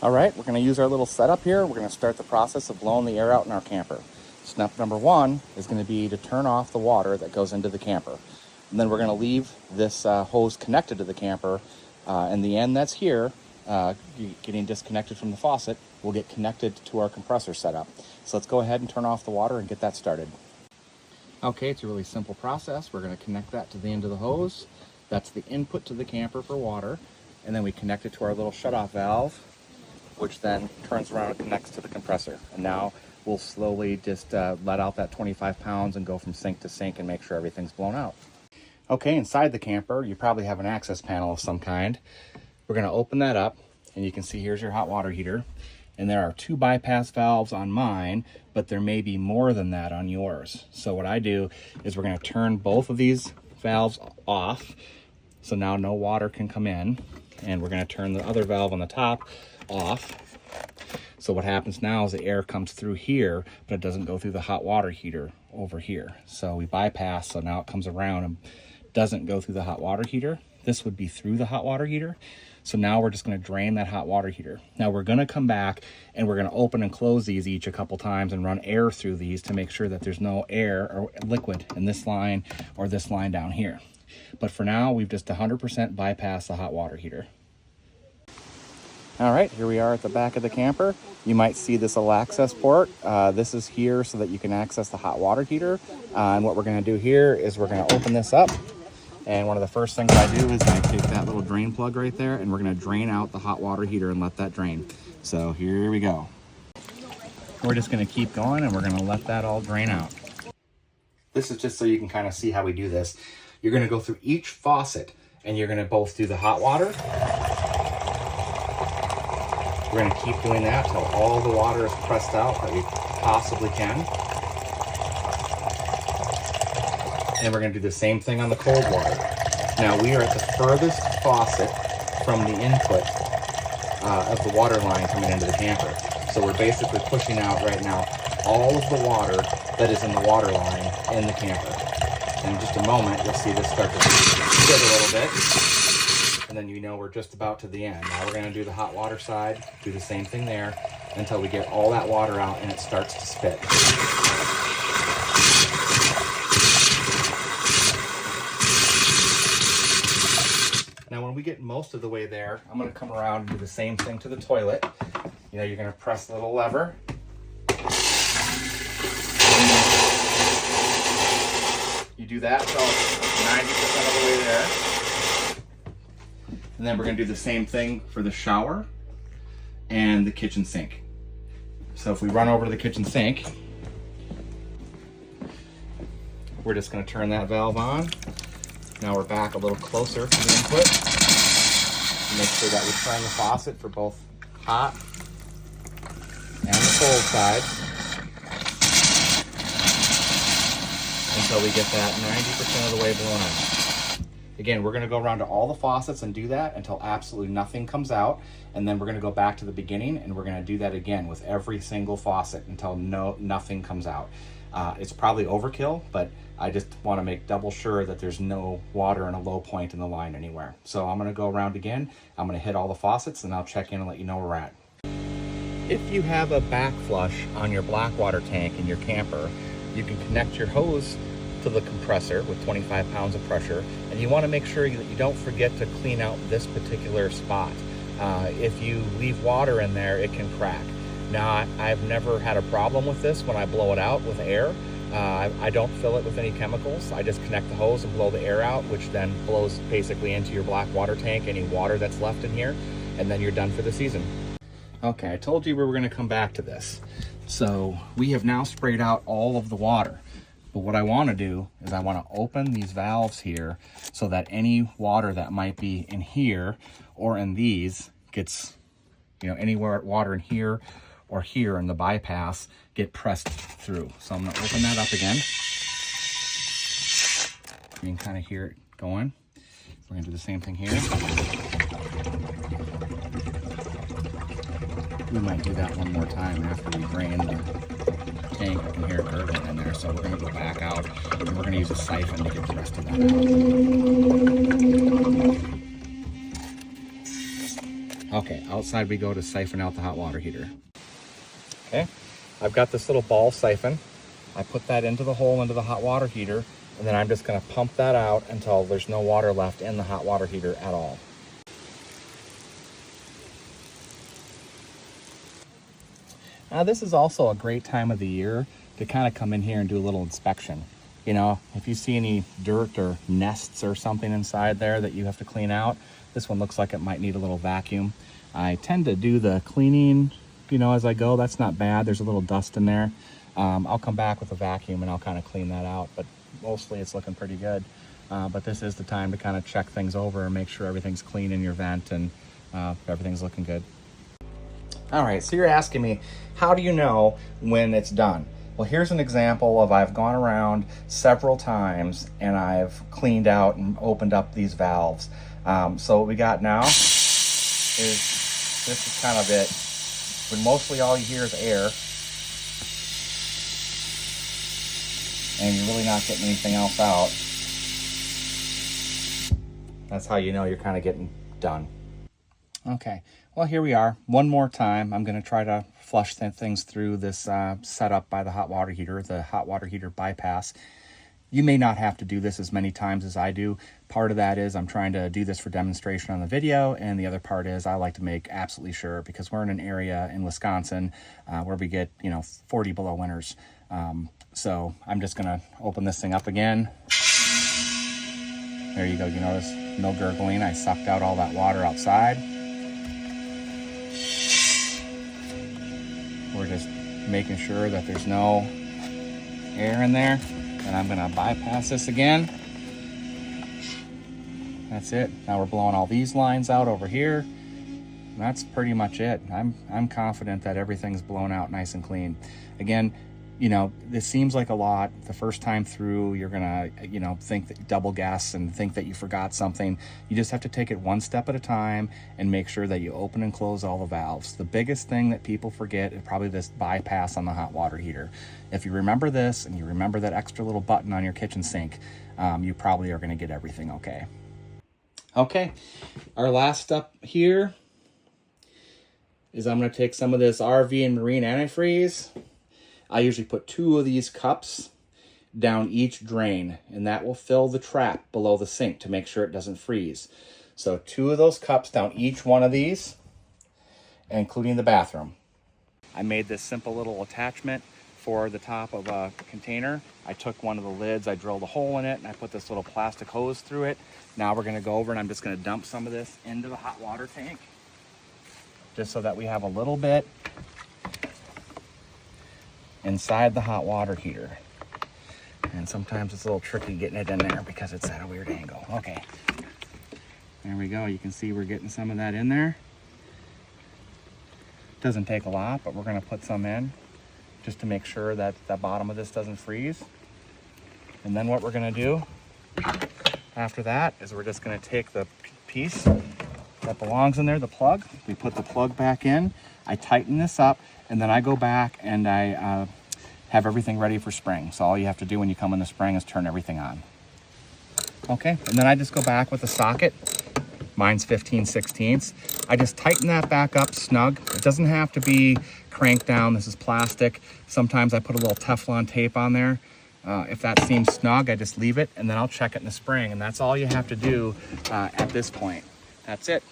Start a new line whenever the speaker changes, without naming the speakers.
All right, we're going to use our little setup here. We're going to start the process of blowing the air out in our camper. Step number one is going to be to turn off the water that goes into the camper. And then we're going to leave this hose connected to the camper. And the end that's here, getting disconnected from the faucet, will get connected to our compressor setup. So let's go ahead and turn off the water and get that started. Okay, it's a really simple process. We're going to connect that to the end of the hose. That's the input to the camper for water. And then we connect it to our little shutoff valve, which then turns around and connects to the compressor. And now we'll slowly just let out that 25 pounds and go from sink to sink and make sure everything's blown out. Okay, inside the camper, you probably have an access panel of some kind. We're gonna open that up, and you can see here's your hot water heater. And there are 2 bypass valves on mine, but there may be more than that on yours. So what I do is we're gonna turn both of these valves off, so now no water can come in. And we're gonna turn the other valve on the top off. So what happens now is the air comes through here, but it doesn't go through the hot water heater over here. So we bypass, so now it comes around and doesn't go through the hot water heater. This would be through the hot water heater. So now we're just gonna drain that hot water heater. Now we're gonna come back and we're gonna open and close these each a couple times and run air through these to make sure that there's no air or liquid in this line or this line down here. But for now, we've just 100% bypassed the hot water heater. All right, here we are at the back of the camper. You might see this little access port. This is here so that you can access the hot water heater. And what we're gonna do here is we're gonna open this up. And one of the first things I do is I take that little drain plug right there and we're gonna drain out the hot water heater and let that drain. So here we go. We're just gonna keep going and we're gonna let that all drain out. This is just so you can kind of see how we do this. You're gonna go through each faucet and you're gonna both do the hot water. We're gonna keep doing that until all the water is pressed out that we possibly can. And we're gonna do the same thing on the cold water. Now we are at the furthest faucet from the input of the water line coming into the camper. So we're basically pushing out right now all of the water that is in the water line in the camper. In just a moment, you'll see this start to spit a little bit. And then you know we're just about to the end. Now we're gonna do the hot water side, do the same thing there until we get all that water out and it starts to spit. Now when we get most of the way there, I'm gonna come around and do the same thing to the toilet. You know, you're gonna press the little lever. You do that until it's 90% of the way there. And then we're gonna do the same thing for the shower and the kitchen sink. So if we run over to the kitchen sink, we're just gonna turn that valve on. Now we're back a little closer to the input. Make sure that we turn the faucet for both hot and the cold side until we get that 90% of the way blown out. Again, we're gonna go around to all the faucets and do that until absolutely nothing comes out. And then we're gonna go back to the beginning and we're gonna do that again with every single faucet until nothing comes out. It's probably overkill, but I just wanna make double sure that there's no water in a low point in the line anywhere. So I'm gonna go around again. I'm gonna hit all the faucets and I'll check in and let you know where we're at. If you have a back flush on your blackwater tank in your camper, you can connect your hose to the compressor with 25 pounds of pressure, and you want to make sure that you don't forget to clean out this particular spot. If you leave water in there, it can crack. Now, I've never had a problem with this when I blow it out with air. I don't fill it with any chemicals. I just connect the hose and blow the air out, which then blows basically into your black water tank, any water that's left in here, and then you're done for the season. Okay, I told you we were going to come back to this. So we have now sprayed out all of the water. But what I want to do is I want to open these valves here so that any water that might be in here or in these gets, you know, anywhere water in here or here in the bypass get pressed through. So I'm going to open that up again. You can kind of hear it going. We're going to do the same thing here. We might do that one more time after we drain the tank. I can hear it gurgling in there, so we're going to go back out and we're going to use a siphon to get the rest of that Okay, outside we go to siphon out the hot water heater. Okay, I've got this little ball siphon. I put that into the hole into the hot water heater, and then I'm just gonna pump that out until there's no water left in the hot water heater at all. Now this is also a great time of the year to kind of come in here and do a little inspection. You know, if you see any dirt or nests or something inside there that you have to clean out, this one looks like it might need a little vacuum. I tend to do the cleaning, you know, as I go. That's not bad. There's a little dust in there. I'll come back with a vacuum and I'll kind of clean that out, but mostly it's looking pretty good. But this is the time to kind of check things over and make sure everything's clean in your vent and everything's looking good. All right, so you're asking me, how do you know when it's done? Well, here's an example of I've gone around several times and I've cleaned out and opened up these valves. So what we got now is, this is kind of it. When mostly all you hear is air and you're really not getting anything else out, that's how you know you're kind of getting done. Okay, well, here we are. One more time, I'm going to try to flush things through this setup by the hot water heater, the hot water heater bypass. You may not have to do this as many times as I do. Part of that is I'm trying to do this for demonstration on the video, and the other part is I like to make absolutely sure, because we're in an area in Wisconsin where we get, 40 below winters. So I'm just going to open this thing up again. There you go. You notice no gurgling. I sucked out all that water outside. We're just making sure that there's no air in there. And I'm gonna bypass this again. That's it. Now we're blowing all these lines out over here. And that's pretty much it. I'm confident that everything's blown out nice and clean. Again, this seems like a lot. The first time through, you're gonna, think that double guess and think that you forgot something. You just have to take it one step at a time and make sure that you open and close all the valves. The biggest thing that people forget is probably this bypass on the hot water heater. If you remember this and you remember that extra little button on your kitchen sink, you probably are gonna get everything okay. Okay, our last step here is I'm gonna take some of this RV and marine antifreeze. I usually put 2 of these cups down each drain, and that will fill the trap below the sink to make sure it doesn't freeze. So 2 of those cups down each one of these, including the bathroom. I made this simple little attachment for the top of a container. I took one of the lids, I drilled a hole in it, and I put this little plastic hose through it. Now we're gonna go over and I'm just gonna dump some of this into the hot water tank, just so that we have a little bit inside the hot water heater. And sometimes it's a little tricky getting it in there because it's at a weird angle. Okay, there we go. You can see we're getting some of that in there. Doesn't take a lot, but we're gonna put some in just to make sure that the bottom of this doesn't freeze. And then what we're gonna do after that is we're just gonna take the piece that belongs in there, the plug. We put the plug back in. I tighten this up, and then I go back and I have everything ready for spring. So all you have to do when you come in the spring is turn everything on. Okay, and then I just go back with the socket. Mine's 15/16. I just tighten that back up snug. It doesn't have to be cranked down. This is plastic. Sometimes I put a little Teflon tape on there. If that seems snug, I just leave it, and then I'll check it in the spring. And that's all you have to do at this point. That's it.